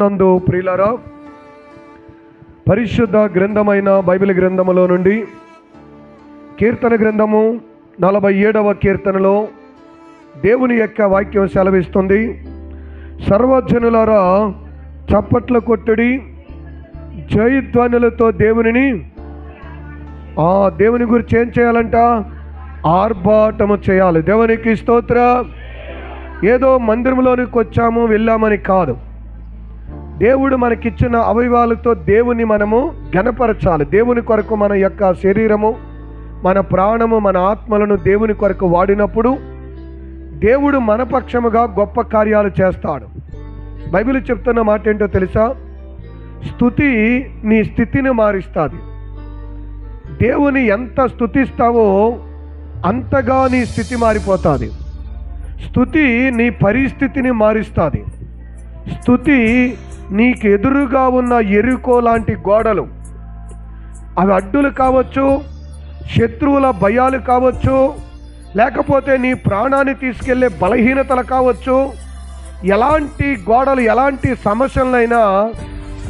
నందు ప్రియులారా, పరిశుద్ధ గ్రంథమైన బైబిల్ గ్రంథములో నుండి కీర్తన గ్రంథము 47వ కీర్తనలో దేవుని యొక్క వాక్యం సెలవిస్తుంది. సర్వజనులారా చప్పట్ల కొట్టుడి, జయధ్వనులతో దేవుని గురించి ఏం చేయాలంట? ఆర్భాటము చేయాలి. దేవునికి స్తోత్ర. ఏదో మందిరంలోనికి వచ్చాము వెళ్ళామని కాదు, దేవుడు మనకిచ్చిన అవయవాలతో దేవుని మనము ఘనపరచాలి. దేవుని కొరకు మన యొక్క శరీరము, మన ప్రాణము, మన ఆత్మలను దేవుని కొరకు వాడినప్పుడు దేవుడు మన పక్షముగా గొప్ప కార్యాలు చేస్తాడు. బైబిల్ చెప్తున్న మాట ఏంటో తెలుసా? స్తుతి నీ స్థితిని మారుస్తుంది. దేవుని ఎంత స్తుతిస్తావో అంతగా నీ స్థితి మారిపోతుంది. స్తుతి నీ పరిస్థితిని మారుస్తుంది. స్తుతి నీకు ఎదురుగా ఉన్న ఎరుకో లాంటి గోడలు, అవి అడ్డులు కావచ్చు, శత్రువుల భయాలు కావచ్చు, లేకపోతే నీ ప్రాణాన్ని తీసుకెళ్లే బలహీనతలు కావచ్చు, ఎలాంటి గోడలు, ఎలాంటి సమస్యలైనా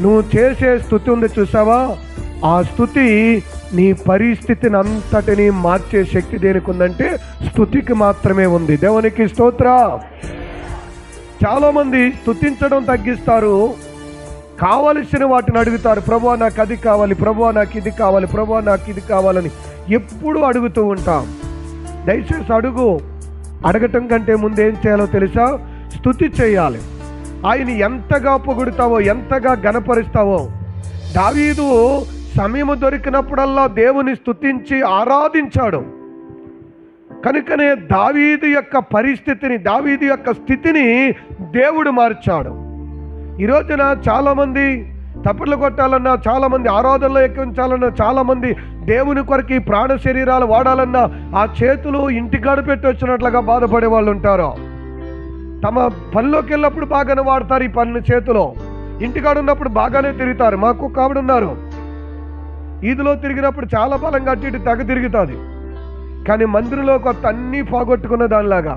నువ్వు చేసే స్తుతి ఉంది చూసావా, ఆ స్తుతి నీ పరిస్థితిని అంతటిని మార్చే శక్తి దేనికి ఉందంటే స్తుతికి మాత్రమే ఉంది. దేవునికి స్తోత్ర. చాలామంది స్తుతించడం తగ్గిస్తారు, కావలసిన వాటిని అడుగుతారు. ప్రభువా నాకు అది కావాలి, ప్రభువా నాకు ఇది కావాలి, ప్రభువా నాకు ఇది కావాలని ఎప్పుడు అడుగుతూ ఉంటాం. దయచేసి అడుగు. అడగటం కంటే ముందు ఏం చేయాలో తెలుసా? స్తుతి చేయాలి. ఆయన ఎంతగా పొగుడుతావో, ఎంతగా గణపరుస్తావో. దావీదు సమయము దొరికినప్పుడల్లా దేవుని స్తుతించి ఆరాధించాడు. కనుకనే దావీదు యొక్క పరిస్థితిని, దావీదు యొక్క స్థితిని దేవుడు మార్చాడు. ఈ రోజున చాలామంది తప్పట్లు కొట్టాలన్నా, చాలామంది ఆరాధనలో ఎక్కించాలన్నా, చాలామంది దేవుని కొరకు ఈ ప్రాణ శరీరాలు వాడాలన్నా ఆ చేతులు ఇంటికాడ పెట్టి వచ్చినట్లుగా బాధపడే వాళ్ళు ఉంటారు. తమ పనిలోకి వెళ్ళినప్పుడు బాగానే వాడతారు ఈ పన్ను చేతిలో, ఇంటికాడ ఉన్నప్పుడు బాగానే తిరుగుతారు. మాకు ఒక ఆవిడ ఉన్నారు, ఈదులో తిరిగినప్పుడు చాలా బలంగా అటు ఇటు తెగ తిరుగుతుంది, కానీ మందిరంలో కొత్త అన్నీ పోగొట్టుకున్న దానిలాగా.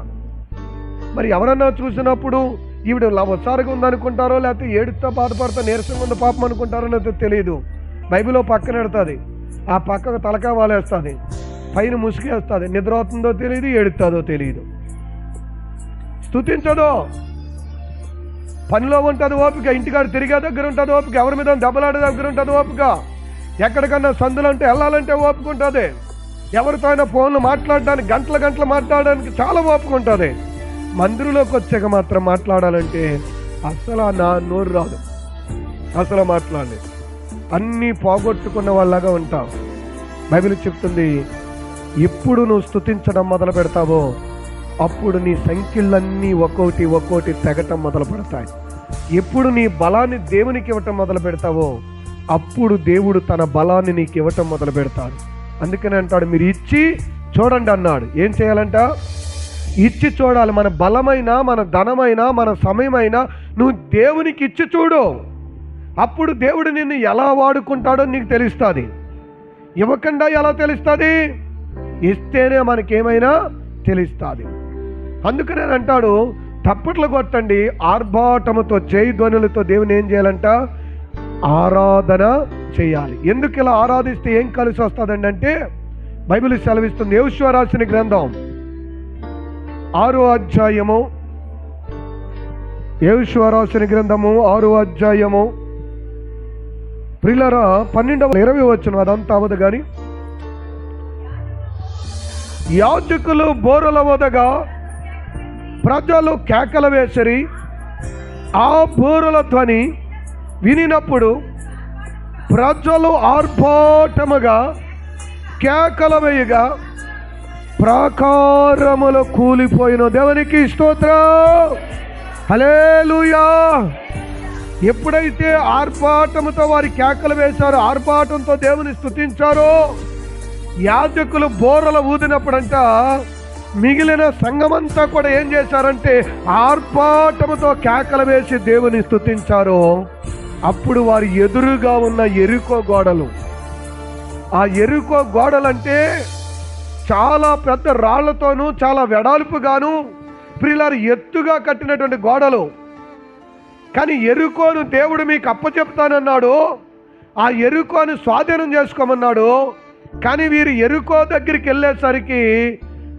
మరి ఎవరన్నా చూసినప్పుడు ఈవిడ ఒకసారిగా ఉందనుకుంటారో, లేకపోతే ఏడుతో బాధపడతా నీరసంగా ఉంది పాపం అనుకుంటారో లేకపోతే తెలియదు. బైబిల్లో పక్కన పెడుతుంది, ఆ పక్కకు తలకా వాలేస్తుంది, పైన ముసుగేస్తుంది. నిద్ర అవుతుందో తెలియదు, ఏడుతుందో తెలియదు, స్తుతించదో. పనిలో ఉంటుంది ఓపిక, ఇంటికాడ తిరిగే దగ్గర ఉంటుంది ఓపిక, ఎవరి మీద దెబ్బలాడే దగ్గర ఉంటుంది ఓపిక, ఎక్కడికన్నా సందులంటే వెళ్ళాలంటే ఓపిక ఉంటుంది, ఎవరితో అయినా ఫోన్లు మాట్లాడడానికి గంటలు మాట్లాడడానికి చాలా ఓపిక ఉంటుంది. మందిరంలోకి వచ్చాక మాత్రం మాట్లాడాలంటే అసలు నా నోరు రాదు, అసలు మాట్లాడలేదు. అన్నీ పోగొట్టుకున్న వాళ్ళగా ఉంటావు. బైబిల్ చెప్తుంది, ఎప్పుడు నువ్వు స్తుతించడం మొదలు పెడతావో అప్పుడు నీ సంఖ్యలన్నీ ఒక్కోటి తెగటం మొదలు పెడతాయి. ఎప్పుడు నీ బలాన్ని దేవునికి ఇవ్వటం మొదలు పెడతావో అప్పుడు దేవుడు తన బలాన్ని నీకు ఇవ్వటం మొదలు పెడతాడు. అందుకని అంటాడు, మీరు ఇచ్చి చూడండి అన్నాడు. ఏం చేయాలంట? ఇచ్చి చూడాలి. మన బలమైనా, మన ధనమైనా, మన సమయమైనా నువ్వు దేవునికి ఇచ్చి చూడు. అప్పుడు దేవుడు నిన్ను ఎలా వాడుకుంటాడో నీకు తెలుస్తుంది. ఇవ్వకుండా ఎలా తెలుస్తుంది? ఇస్తేనే మనకేమైనా తెలుస్తుంది. అందుకనే అంటాడు, తప్పట్లు కొట్టండి, ఆర్భాటముతో, జయధ్వనులతో దేవుని ఏం చేయాలంట? ఆరాధన చేయాలి. ఎందుకు ఇలా ఆరాధిస్తే ఏం కలిసి వస్తుందండి అంటే బైబిల్ సెలవిస్తుంది. యెహోషువ రాసిన గ్రంథం 6వ అధ్యాయము, యెహోషువ రాసిన గ్రంథము 6వ అధ్యాయము ప్రియులారా 12-20 వచనం, అదంతా అవదు కానీ, యాజకులు బోరల వదగా ప్రజలు కేకల వేసరి, ఆ బోరల ధ్వని వినినప్పుడు ప్రజలు ఆర్భాటముగా కేకల వేయగా ప్రాకారములు కూలిపోయిన. దేవునికి స్తోత్రం, హల్లెలూయా. ఎప్పుడైతే ఆర్భాటముతో వారి కేకలు వేశారో, ఆర్భాటంతో దేవుని స్తుతించారో, యాజకులు బోరలు ఊదినప్పుడంట మిగిలిన సంఘమంతా కూడా ఏం చేశారంటే ఆర్భాటముతో కేకలు వేసి దేవుని స్తుతించారు. అప్పుడు వారి ఎదురుగా ఉన్న ఎరుకో గోడలు, ఆ ఎరుకో గోడలంటే చాలా పెద్ద రాళ్లతోనూ చాలా వెడల్పుగాను ప్రియులారు ఎత్తుగా కట్టినటువంటి గోడలు, కానీ యెరికోను దేవుడు మీకు అప్పచెప్తానన్నాడు, ఆ యెరికోను స్వాధీనం చేసుకోమన్నాడు. కానీ వీరు యెరికో దగ్గరికి వెళ్ళేసరికి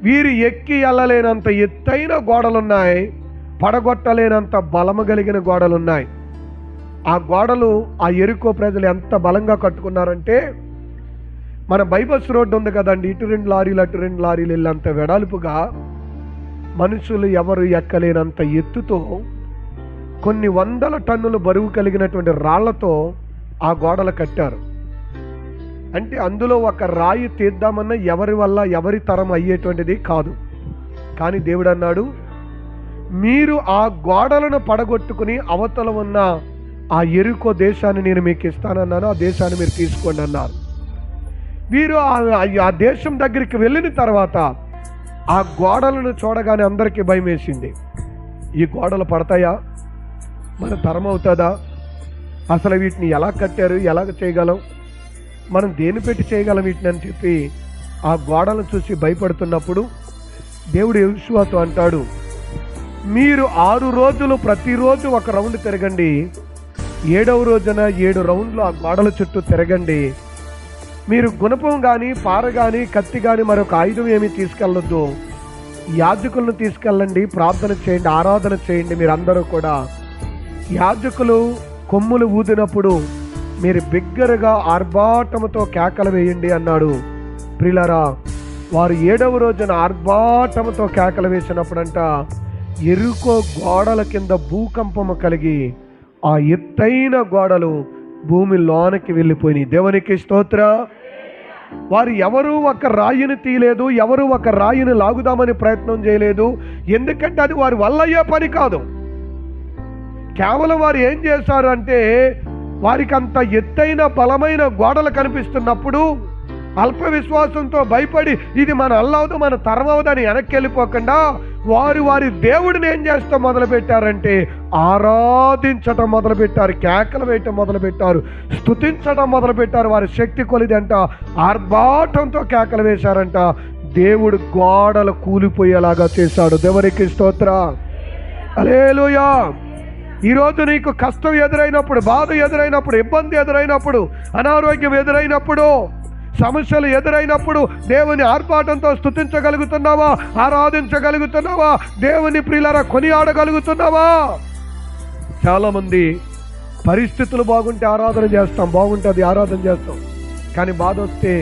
వీరు ఎక్కి వెళ్ళలేనంత ఎత్తైన గోడలున్నాయి, పడగొట్టలేనంత బలము కలిగిన గోడలున్నాయి. ఆ గోడలు ఆ యెరికో ప్రజలు ఎంత బలంగా కట్టుకున్నారంటే, మన బైబస్ రోడ్డు ఉంది కదండి, ఇటు 2 లారీలు అటు 2 లారీలు వెళ్ళేంత వెడల్పుగా, మనుషులు ఎవరు ఎక్కలేనంత ఎత్తుతో కొన్ని 100 టన్నుల బరువు కలిగినటువంటి రాళ్లతో ఆ గోడలు కట్టారు. అంటే అందులో ఒక రాయి తీద్దామన్నా ఎవరి వల్ల ఎవరి తరం అయ్యేటువంటిది కాదు. కానీ దేవుడు అన్నాడు, మీరు ఆ గోడలను పడగొట్టుకుని అవతల ఉన్న ఆ యెరికో దేశాన్ని నేను మీకు ఇస్తానన్నాను, ఆ దేశాన్ని మీరు తీసుకోండి అన్నారు. వీరు ఆ దేశం దగ్గరికి వెళ్ళిన తర్వాత ఆ గోడలను చూడగానే అందరికీ భయం వేసింది. ఈ గోడలు పడతాయా, మన తరం అవుతుందా, అసలు వీటిని ఎలా కట్టారు, ఎలాగ చేయగలం, మనం దేని పెట్టి చేయగలం వీటిని అని చెప్పి ఆ గోడలను చూసి భయపడుతున్నప్పుడు దేవుడు యెహోషువతో అంటాడు, మీరు 6 రోజులు ప్రతిరోజు ఒక రౌండ్ తిరగండి, 7వ రోజున 7 రౌండ్లు ఆ గోడల చుట్టూ తిరగండి. మీరు గుణపం కానీ, పార కానీ, కత్తి కానీ మరొక ఆయుధం ఏమీ తీసుకెళ్ళొద్దు. యాజకులను తీసుకెళ్ళండి, ప్రార్థన చేయండి, ఆరాధన చేయండి. మీరందరూ కూడా యాజకులు కొమ్ములు ఊదినప్పుడు మీరు బిగ్గరగా ఆర్భాటముతో కేకలు వేయండి అన్నాడు. ప్రియులారా, వారు 7వ రోజున ఆర్భాటముతో కేకలు వేసినప్పుడంట యెరికో గోడల కింద భూకంపము కలిగి ఆ ఎత్తైన గోడలు భూమి లోనికి వెళ్ళిపోయినాయి. దేవునికి స్తోత్ర. వారు ఎవరు ఒక రాయిని తీయలేదు, ఎవరు ఒక రాయిని లాగుదామని ప్రయత్నం చేయలేదు. ఎందుకంటే అది వారి వల్ల అయ్యే పని కాదు. కేవలం వారు ఏం చేశారు అంటే, వారికి అంత ఎత్తైన బలమైన గోడలు కనిపిస్తున్నప్పుడు అల్ప విశ్వాసంతో భయపడి ఇది మన అల్లవదు, మన తరమవదని వెనక్కి వెళ్ళిపోకుండా వారి దేవుడిని ఏం చేస్తాం మొదలుపెట్టారంటే ఆరాధించటం మొదలుపెట్టారు, కేకలు వేయటం మొదలుపెట్టారు, స్తుతించటం మొదలుపెట్టారు. వారి శక్తి కొలిదంట ఆర్భాటంతో కేకలు వేశారంట. దేవుడు గోడలు కూలిపోయేలాగా చేశాడు. దేవునికి స్తోత్ర. హల్లెలూయా. ఈరోజు నీకు కష్టం ఎదురైనప్పుడు, బాధ ఎదురైనప్పుడు, ఇబ్బంది ఎదురైనప్పుడు, అనారోగ్యం ఎదురైనప్పుడు, సమస్యలు ఎదురైనప్పుడు దేవుని ఆర్భాటంతో స్తుతించగలుగుతున్నావా, ఆరాధించగలుగుతున్నావా, దేవుని ప్రియులారా కొనియాడగలుగుతున్నావా? చాలామంది పరిస్థితులు బాగుంటే ఆరాధన చేస్తాం, బాగుంటుంది ఆరాధన చేస్తాం, కానీ బాధ వస్తే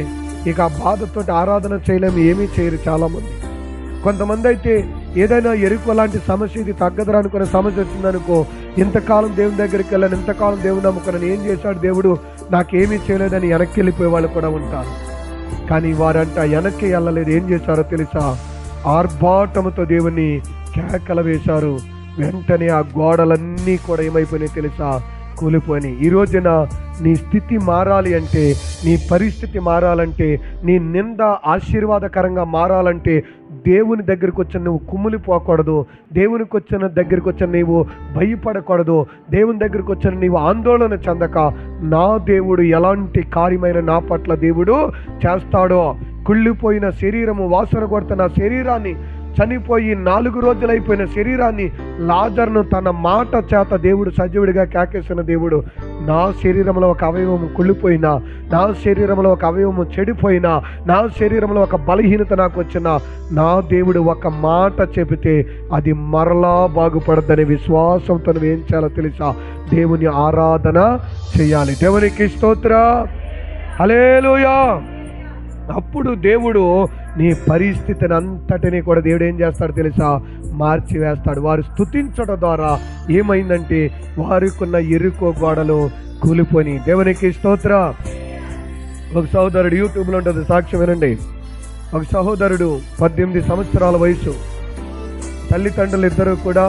ఇక ఆ బాధతో ఆరాధన చేయలేము, ఏమీ చేయరు చాలామంది. కొంతమంది అయితే ఏదైనా యెరికో లాంటి సమస్య, ఇది తగ్గదరా అనుకునే సమస్య వచ్చిందనుకో, ఇంతకాలం దేవుని దగ్గరికి వెళ్ళాను, ఇంతకాలం దేవుని నమ్ముకున్నాను, ఏం చేశాడు దేవుడు, నాకేమీ చేయలేదని వెనక్కి వెళ్ళిపోయే వాళ్ళు కూడా ఉంటారు. కానీ వారంట వెనక్కి వెళ్ళలేదు. ఏం చేశారో తెలుసా? ఆర్భాటముతో దేవుని కేకలు వేశారు. వెంటనే ఆ గోడలన్నీ కూడా ఏమైపోయినాయి తెలుసా? కూలిపోయినాయి. ఈ రోజున నీ స్థితి మారాలి అంటే, నీ పరిస్థితి మారాలంటే, నీ నింద ఆశీర్వాదకరంగా మారాలంటే దేవుని దగ్గరికి వచ్చిన నువ్వు కుమ్ములిపోకూడదు, దేవునికి వచ్చిన దగ్గరికి వచ్చిన నీవు భయపడకూడదు, దేవుని దగ్గరికి వచ్చిన నీవు ఆందోళన చెందక, నా దేవుడు ఎలాంటి కార్యమైన నా పట్ల దేవుడు చేస్తాడో, కుళ్ళిపోయిన శరీరము, వాసన కొడుతున్న శరీరాన్ని, చనిపోయి 4 రోజులైపోయిన శరీరాన్ని, లాజరును తన మాట చేత దేవుడు సజీవుడిగా కేకేసిన దేవుడు, నా శరీరంలో ఒక అవయవము కుళ్ళిపోయినా, నా శరీరంలో ఒక అవయవము చెడిపోయినా, నా శరీరంలో ఒక బలహీనత నాకు వచ్చినా, నా దేవుడు ఒక మాట చెబితే అది మరలా బాగుపడదని విశ్వాసంతో నువ్వు ఏం చేయాలో తెలుసా? దేవుని ఆరాధన చేయాలి. దేవునికి స్తోత్ర. హల్లెలూయా. అప్పుడు దేవుడు నీ పరిస్థితిని అంతటినీ కూడా దేవుడు ఏం చేస్తాడు తెలుసా? మార్చివేస్తాడు. వారు స్తుతించడం ద్వారా ఏమైందంటే వారికున్న యెరికో గోడలు కూలిపోయి. దేవునికి స్తోత్ర. ఒక సహోదరుడు, యూట్యూబ్లో ఉంటుంది, సాక్ష్యం వినండి. ఒక సహోదరుడు 18 సంవత్సరాల వయసు, తల్లిదండ్రులు ఇద్దరు కూడా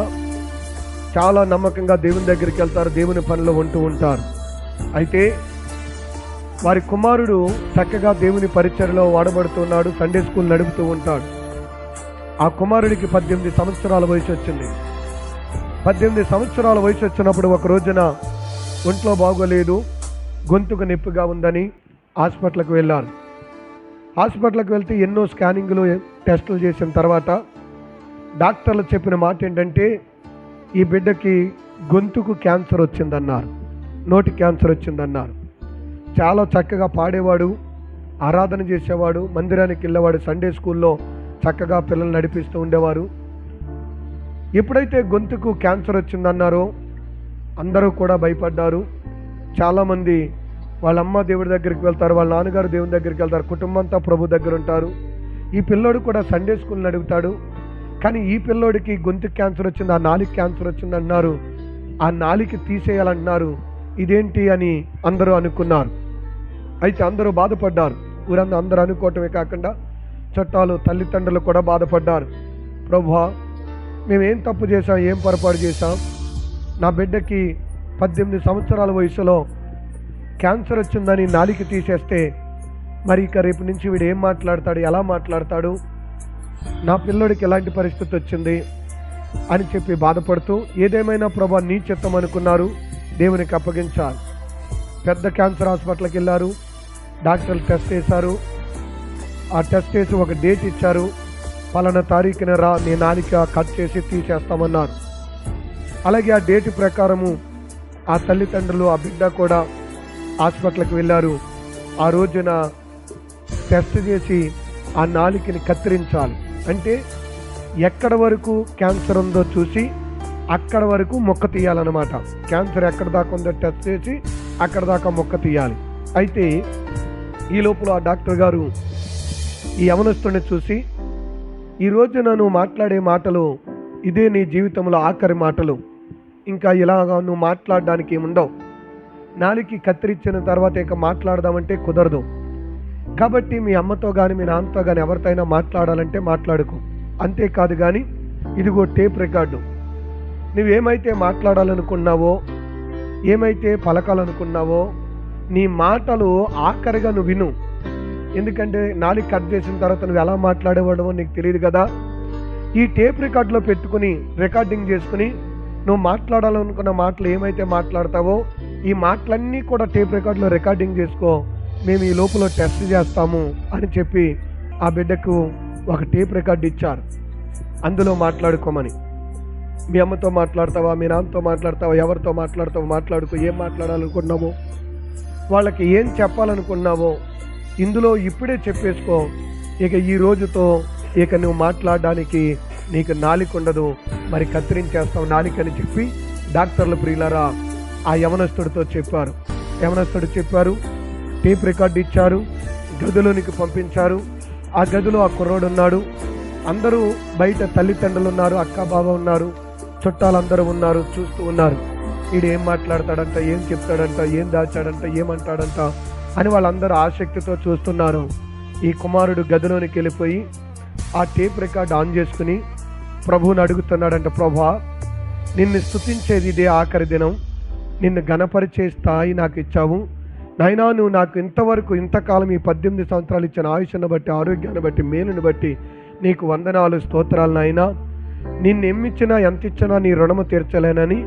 చాలా నమ్మకంగా దేవుని దగ్గరికి వెళ్తారు, దేవుని పనిలో ఉంటూ ఉంటారు. అయితే వారి కుమారుడు చక్కగా దేవుని పరిచర్యలో వాడబడుతున్నాడు, సండే స్కూల్ నడుపుతూ ఉంటాడు. ఆ కుమారుడికి 18 సంవత్సరాల వయసు వచ్చింది. 18 సంవత్సరాల వయసు వచ్చినప్పుడు ఒక రోజున ఒంట్లో బాగోలేదు, గొంతుకు నొప్పిగా ఉందని హాస్పిటల్కి వెళ్ళారు. హాస్పిటల్కి వెళ్తే ఎన్నో స్కానింగ్లు, టెస్టులు చేసిన తర్వాత డాక్టర్లు చెప్పిన మాట ఏంటంటే, ఈ బిడ్డకి గొంతుకు క్యాన్సర్ వచ్చిందన్నారు, నోటి క్యాన్సర్ వచ్చిందన్నారు. చాలా చక్కగా పాడేవాడు, ఆరాధన చేసేవాడు, మందిరానికి వెళ్ళేవాడు, సండే స్కూల్లో చక్కగా పిల్లలు నడిపిస్తూ ఉండేవారు. ఎప్పుడైతే గొంతుకు క్యాన్సర్ వచ్చిందన్నారో అందరూ కూడా భయపడ్డారు. చాలామంది వాళ్ళ అమ్మ దేవుడి దగ్గరికి వెళ్తారు, వాళ్ళ నాన్నగారు దేవుని దగ్గరికి వెళ్తారు, కుటుంబంతో ప్రభు దగ్గర ఉంటారు. ఈ పిల్లోడు కూడా సండే స్కూల్ని అడుగుతాడు. కానీ ఈ పిల్లోడికి గొంతుకు క్యాన్సర్ వచ్చింది, ఆ నాలికి క్యాన్సర్ వచ్చింది అన్నారు. ఆ నాలికి తీసేయాలంటున్నారు. ఇదేంటి అని అందరూ అనుకున్నారు. అయితే అందరూ బాధపడ్డారు. ఊరంతా అందరూ అనుకోవటమే కాకుండా చుట్టాలు, తల్లిదండ్రులు కూడా బాధపడ్డారు. ప్రభువా, మేమేం తప్పు చేశాం, ఏం పొరపాటు చేశాం? నా బిడ్డకి 18 సంవత్సరాల వయసులో క్యాన్సర్ వచ్చిందని నాలికి తీసేస్తే మరి ఇక రేపు నుంచి వీడు ఏం మాట్లాడతాడు, ఎలా మాట్లాడతాడు, నా పిల్లోడికి ఎలాంటి పరిస్థితి వచ్చింది అని చెప్పి బాధపడుతూ ఏదేమైనా ప్రభా నీ చిత్తం అనుకున్నారు, దేవునికి అప్పగించాలి. పెద్ద క్యాన్సర్ హాస్పిటల్కి వెళ్ళారు. డాక్టర్లు టెస్ట్ చేశారు. ఆ టెస్ట్ చేసి ఒక డేట్ ఇచ్చారు. పలానా తారీఖున రా, నీ నాలిక కట్ చేసి తీసేస్తామన్నారు. అలాగే ఆ డేట్ ప్రకారము ఆ తల్లిదండ్రులు, ఆ బిడ్డ కూడా హాస్పిటల్కి వెళ్ళారు. ఆ రోజున టెస్ట్ చేసి ఆ నాలికని కత్తిరించాలి. అంటే ఎక్కడ వరకు క్యాన్సర్ ఉందో చూసి అక్కడ వరకు మొక్క తీయాలన్నమాట. క్యాన్సర్ ఎక్కడ దాకా ఉందో టెస్ట్ చేసి అక్కడ దాకా మొక్క తీయాలి. అయితే ఈ లోపల ఆ డాక్టర్ గారు ఈ యవనస్తుడిని చూసి, ఈ రోజున నువ్వు మాట్లాడే మాటలు ఇదే నీ జీవితంలో ఆఖరి మాటలు, ఇంకా ఇలాగా నువ్వు మాట్లాడడానికి ఏముండవు. నాలికి కత్తిరించిన తర్వాత ఇక మాట్లాడదామంటే కుదరదు. కాబట్టి మీ అమ్మతో కానీ మీ నాన్నతో కానీ ఎవరితో అయినా మాట్లాడాలంటే మాట్లాడుకో. అంతేకాదు కానీ ఇదిగో టేప్ రికార్డు, నువ్వేమైతే మాట్లాడాలనుకున్నావో, ఏమైతే పలకాలనుకున్నావో నీ మాటలు ఆఖరిగా నువ్వు విను. ఎందుకంటే నాలుగు కట్ చేసిన తర్వాత నువ్వు ఎలా మాట్లాడేవాడవో నీకు తెలియదు కదా. ఈ టేప్ రికార్డులో పెట్టుకుని రికార్డింగ్ చేసుకుని నువ్వు మాట్లాడాలనుకున్న మాటలు ఏమైతే మాట్లాడతావో ఈ మాటలన్నీ కూడా టేప్ రికార్డులో రికార్డింగ్ చేసుకో, మేము ఈ లోపల టెస్ట్ చేస్తాము అని చెప్పి ఆ బిడ్డకు ఒక టేప్ రికార్డు ఇచ్చారు. అందులో మాట్లాడుకోమని. మీ అమ్మతో మాట్లాడతావా, మీ నాన్నతో మాట్లాడతావా, ఎవరితో మాట్లాడతావో మాట్లాడుకో. ఏం మాట్లాడాలనుకున్నావో, వాళ్ళకి ఏం చెప్పాలనుకున్నావో ఇందులో ఇప్పుడే చెప్పేసుకో. ఇక ఈ రోజుతో ఇక నువ్వు మాట్లాడడానికి నీకు నాలిక ఉండదు, మరి కత్తిరించేస్తావు నాలికని చెప్పి డాక్టర్లు ప్రియులారా ఆ యవనస్తుడితో చెప్పారు. యవనస్తుడు చెప్పారు, టేప్ రికార్డు ఇచ్చారు, గదిలోనికి పంపించారు. ఆ గదిలో ఆ కుర్రోడు ఉన్నాడు. అందరూ బయట తల్లిదండ్రులు ఉన్నారు, అక్క బావ ఉన్నారు, చుట్టాలందరూ ఉన్నారు, చూస్తూ ఉన్నారు. వీడు ఏం మాట్లాడతాడంట, ఏం చెప్తాడంట, ఏం దాచాడంట, ఏమంటాడంట అని వాళ్ళందరూ ఆసక్తితో చూస్తున్నారు. ఈ కుమారుడు గదిలోనికి వెళ్ళిపోయి ఆ టేప్ రికార్డు ఆన్ చేసుకుని ప్రభువుని అడుగుతున్నాడంట, ప్రభా నిన్ను స్తుతించేది ఇదే ఆఖరి దినం, నిన్ను ఘనపరిచే స్థాయి నాకు ఇచ్చావు నాయనా. నువ్వు నాకు ఇంతవరకు ఇంతకాలం ఈ 18 సంవత్సరాలు ఇచ్చిన ఆయుష్ను బట్టి, ఆరోగ్యాన్ని బట్టి, మేలుని బట్టి నీకు వందనాలు, స్తోత్రాలు నాయనా. నిన్ను ఎమ్మిచ్చినా ఎంత ఇచ్చినా నీ రుణము తీర్చలేనని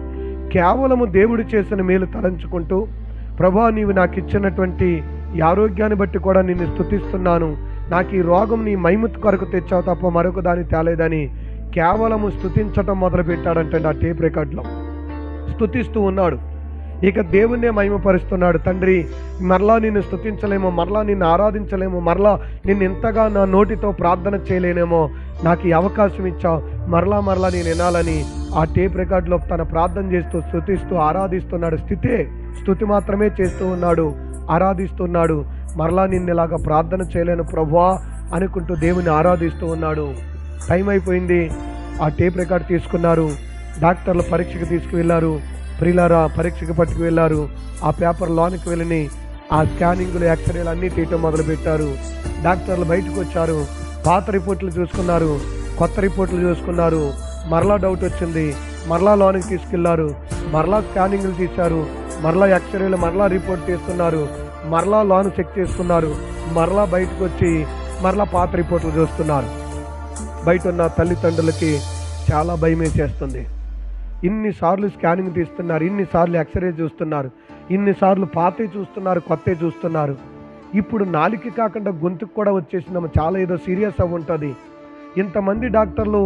కేవలము దేవుడు చేసిన మేలు తలంచుకుంటూ, ప్రభా నీవు నాకు ఇచ్చినటువంటి ఈ ఆరోగ్యాన్ని బట్టి కూడా నిన్ను స్తుతిస్తున్నాను. నాకు ఈ రోగం నీ మహిమ కొరకు తెచ్చావు తప్ప మరొక దాన్ని తేలేదని కేవలము స్తుతించటం మొదలుపెట్టాడంటే ఆ టేప్ రికార్డులో స్తుతిస్తూ ఉన్నాడు. ఇక దేవుణ్ణే మహిమపరుస్తున్నాడు. తండ్రి మరలా నిన్ను స్తుతించలేమో, మరలా నిన్ను ఆరాధించలేమో, మరలా నిన్ను ఎంతగా నా నోటితో ప్రార్థన చేయలేనేమో, నాకు ఈ అవకాశం ఇచ్చావు, మరలా నేను వినాలని ఆ టేప్ రికార్డులో తన ప్రార్థన చేస్తూ స్తుతిస్తూ ఆరాధిస్తున్నాడు. స్తుతి మాత్రమే చేస్తూ ఉన్నాడు, ఆరాధిస్తున్నాడు. మరలా నిన్ను ఇలాగా ప్రార్థన చేయలేను ప్రభువా అనుకుంటూ దేవుని ఆరాధిస్తూ ఉన్నాడు. టైం అయిపోయింది. ఆ టేప్ రికార్డు తీసుకున్నారు, డాక్టర్లు పరీక్షకు తీసుకువెళ్ళారు. ప్రియులారా పరీక్షకు పట్టుకు వెళ్ళారు. ఆ పేపర్ లోనికి వెళ్ళి ఆ స్కానింగ్లు, ఎక్స్రేలు అన్నీ తీయటం మొదలుపెట్టారు. డాక్టర్లు బయటకు వచ్చారు, పాత రిపోర్ట్లు చూసుకున్నారు, కొత్త రిపోర్ట్లు చూసుకున్నారు. మరలా డౌట్ వచ్చింది, మరలా లోనికి తీసుకెళ్లారు, మరలా స్కానింగ్లు తీశారు, మరలా ఎక్స్రేలు, మరలా రిపోర్ట్ తీస్తున్నారు, మరలా లోన్ చెక్ చేసుకున్నారు, మరలా బయటకు వచ్చి మరలా పాత రిపోర్ట్లు చూస్తున్నారు. బయట ఉన్న తల్లిదండ్రులకి చాలా భయం వేసేస్తుంది. ఇన్నిసార్లు స్కానింగ్ తీస్తున్నారు, ఇన్నిసార్లు ఎక్స్రే చూస్తున్నారు, ఇన్నిసార్లు పాతే చూస్తున్నారు, కొత్తే చూస్తున్నారు. ఇప్పుడు నాలుక కాకుండా గొంతుకు కూడా వచ్చేసిందమ్మ, చాలా ఏదో సీరియస్ అవి ఉంటుంది. ఇంతమంది డాక్టర్లు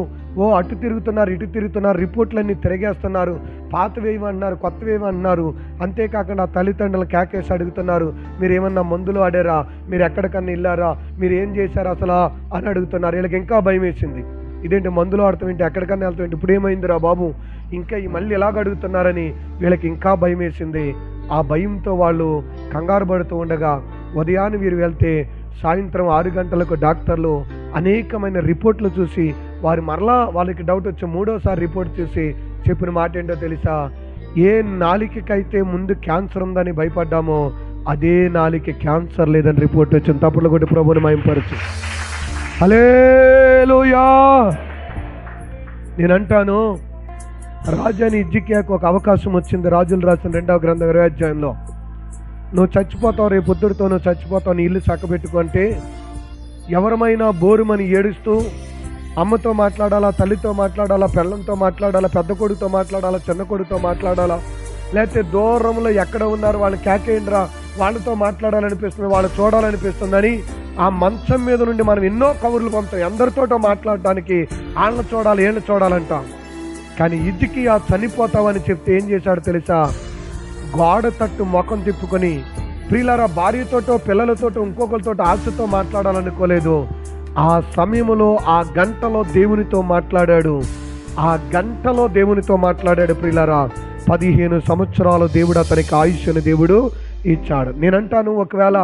అటు తిరుగుతున్నారు, ఇటు తిరుగుతున్నారు, రిపోర్ట్లన్నీ తిరిగేస్తున్నారు, పాతవేయమన్నారు, కొత్తవేయమన్నారు. అంతేకాకుండా తల్లిదండ్రులు కేకేసి అడుగుతున్నారు, మీరు ఏమన్నా మందులు ఆడారా, మీరు ఎక్కడికన్నా వెళ్ళారా, మీరు ఏం చేశారు అసలు అని అడుగుతున్నారు. వీళ్ళకి ఇంకా భయం వేసింది. ఇదేంటి మందులు ఆడతాం ఏంటి, ఎక్కడికన్నా వెళ్తాం ఏంటి, ఇప్పుడు ఏమైందిరా బాబు, ఇంకా మళ్ళీ ఎలాగ అడుగుతున్నారని వీళ్ళకి ఇంకా భయం వేసింది. ఆ భయంతో వాళ్ళు కంగారు పడుతూ ఉండగా ఉదయాన్నే వీరు వెళ్తే సాయంత్రం 6 గంటలకు డాక్టర్లు అనేకమైన రిపోర్ట్లు చూసి వారు మరలా వాళ్ళకి డౌట్ వచ్చి 3వసారి రిపోర్ట్ చూసి చెప్పిన మాట ఏంటో తెలుసా, ఏ నాలికకైతే ముందు క్యాన్సర్ ఉందని భయపడ్డామో అదే నాలిక క్యాన్సర్ లేదని రిపోర్ట్ వచ్చింది. తప్పులు కొట్టి ప్రభువుని మహిమపరచు. హల్లెలూయా. నేనంటాను, రాజాని హిజ్కియాకు ఒక అవకాశం వచ్చింది. రాజులు రాసిన 2వ గ్రంథం 20వ అధ్యాయంలో, నువ్వు చచ్చిపోతావు, రేపు పొద్దుడితో నువ్వు చచ్చిపోతావు, నీ ఇల్లు చక్కబెట్టుకుంటే ఎవరమైనా బోరుమని ఏడుస్తూ అమ్మతో మాట్లాడాలా, తల్లితో మాట్లాడాలా, పిల్లలతో మాట్లాడాలా, పెద్ద కొడుకుతో మాట్లాడాలా, చిన్న కొడుకుతో మాట్లాడాలా, లేకపోతే దూరంలో ఎక్కడ ఉన్నారు వాళ్ళు కేకేయండిరా, వాళ్ళతో మాట్లాడాలనిపిస్తుంది, వాళ్ళు చూడాలనిపిస్తుందని ఆ మంచం మీద నుండి మనం ఎన్నో కబుర్లు పంపుతాం, అందరితోటో మాట్లాడటానికి, వాళ్ళని చూడాలి, వీళ్ళని చూడాలంటాం. కానీ హిజ్కియా చనిపోతావని చెప్తే ఏం చేశాడు తెలుసా, గోడ తట్టు ముఖం తిప్పుకొని, ప్రియులారా, భార్యతోటో పిల్లలతోటో ఇంకొకరితో ఆశతో మాట్లాడాలనుకోలేదు. ఆ సమయంలో ఆ గంటలో దేవునితో మాట్లాడాడు. ఆ గంటలో దేవునితో మాట్లాడాడు. ప్రియులారా, 15 సంవత్సరాలు దేవుడు అతనికి ఆయుష్ను దేవుడు ఇచ్చాడు. నేనంటాను, ఒకవేళ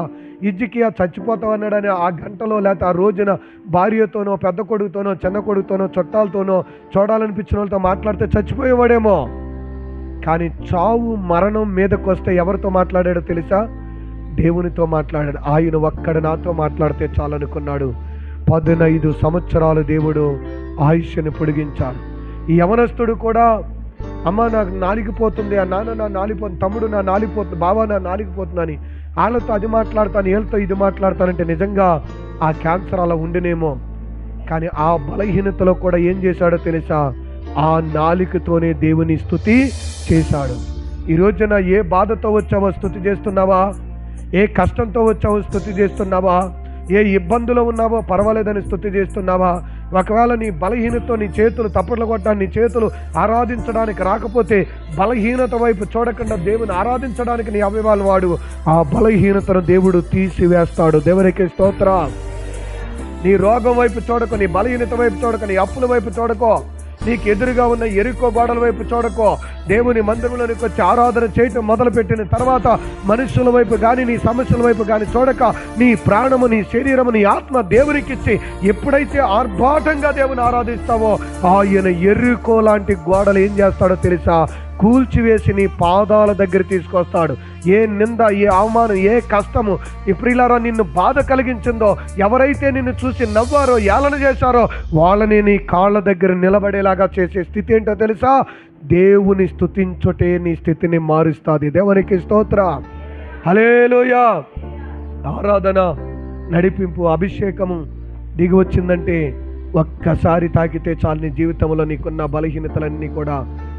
హిజ్కియా చచ్చిపోతామన్నాడని ఆ గంటలో లేకపోతే ఆ రోజున భార్యతోనో, పెద్ద కొడుకుతోనో, చిన్న కొడుకుతోనో, చుట్టాలతోనో, చూడాలనిపించిన వాళ్ళతో మాట్లాడితే చచ్చిపోయేవాడేమో. కానీ చావు మరణం మీదకు వస్తే ఎవరితో మాట్లాడాడో తెలుసా, దేవునితో మాట్లాడాడు. ఆయన ఒక్కడ నాతో మాట్లాడితే చాలనుకున్నాడు. 15 సంవత్సరాలు దేవుడు ఆయుష్ని పొడిగించాడు. ఈ యవనస్తుడు కూడా, అమ్మ నాకు నాలిగిపోతుంది, ఆ నాన్న నా నాలిపోతుంది, తమ్ముడు నా నాలిపోతుంది, బావ నా నాలిగిపోతుందని వాళ్ళతో అది మాట్లాడతాను, వీళ్ళతో ఇది మాట్లాడతానంటే నిజంగా ఆ క్యాన్సర్ అలా ఉండినేమో. కానీ ఆ బలహీనతలో కూడా ఏం చేశాడో తెలుసా, ఆ నాలికతోనే దేవుని స్తుతి చేశాడు. ఈ రోజున ఏ బాధతో వచ్చావో స్తుతి చేస్తున్నావా, ఏ కష్టంతో వచ్చావో స్తుతి చేస్తున్నావా, ఏ ఇబ్బందులో ఉన్నావో పర్వాలేదని స్తుతి చేస్తున్నావా? ఒకవేళ నీ బలహీనతతో నీ చేతులు తప్పట్లు కొట్టడానికి, నీ చేతులు ఆరాధించడానికి రాకపోతే బలహీనత వైపు చూడకుండా దేవుని ఆరాధించడానికి నీ అవయవాలు వాడు. ఆ బలహీనతను దేవుడు తీసివేస్తాడు. దేవునికి స్తోత్రం. నీ రోగం వైపు చూడకో, నీ బలహీనత వైపు చూడకో, నీ అప్పుల వైపు చూడకో, నీకు ఎదురుగా ఉన్న ఎరుకో గోడల వైపు చూడకో. దేవుని మందిరంలోనికి వచ్చి ఆరాధన చేయటం మొదలుపెట్టిన తర్వాత మనుషుల వైపు కానీ, నీ సమస్యల వైపు కానీ చూడక, నీ ప్రాణము, నీ శరీరము, నీ ఆత్మ దేవునికిచ్చి ఎప్పుడైతే ఆర్భాటంగా దేవుని ఆరాధిస్తావో ఆయన ఎరుకో లాంటి గోడలు ఏం చేస్తాడో తెలుసా, కూల్చివేసి నీ పాదాల దగ్గర తీసుకొస్తాడు. ఏ నింద, ఏ అవమానం, ఏ కష్టము ఈ ప్రియులారా నిన్ను బాధ కలిగించిందో, ఎవరైతే నిన్ను చూసి నవ్వారో, ఏళన చేశారో వాళ్ళని నీ కాళ్ళ దగ్గర నిలబడేలాగా చేసే స్థితి ఏంటో తెలుసా, దేవుని స్తుతించుటే నీ స్థితిని మారుస్తుంది. దేవునికి స్తోత్రం. హల్లెలూయా. ఆరాధన, నడిపింపు, అభిషేకము దిగి వచ్చిందంటే ఒక్కసారి తాకితే చాలు, నీ జీవితంలో నీకున్న బలహీనతలన్నీ కూడా,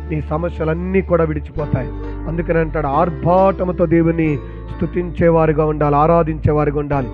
నీ సమస్యలన్నీ కూడా విడిచిపోతాయి. అందుకని అంటాడు, ఆర్భాటముతో దేవుని స్తుతించేవారుగా ఉండాలి, ఆరాధించేవారుగా ఉండాలి.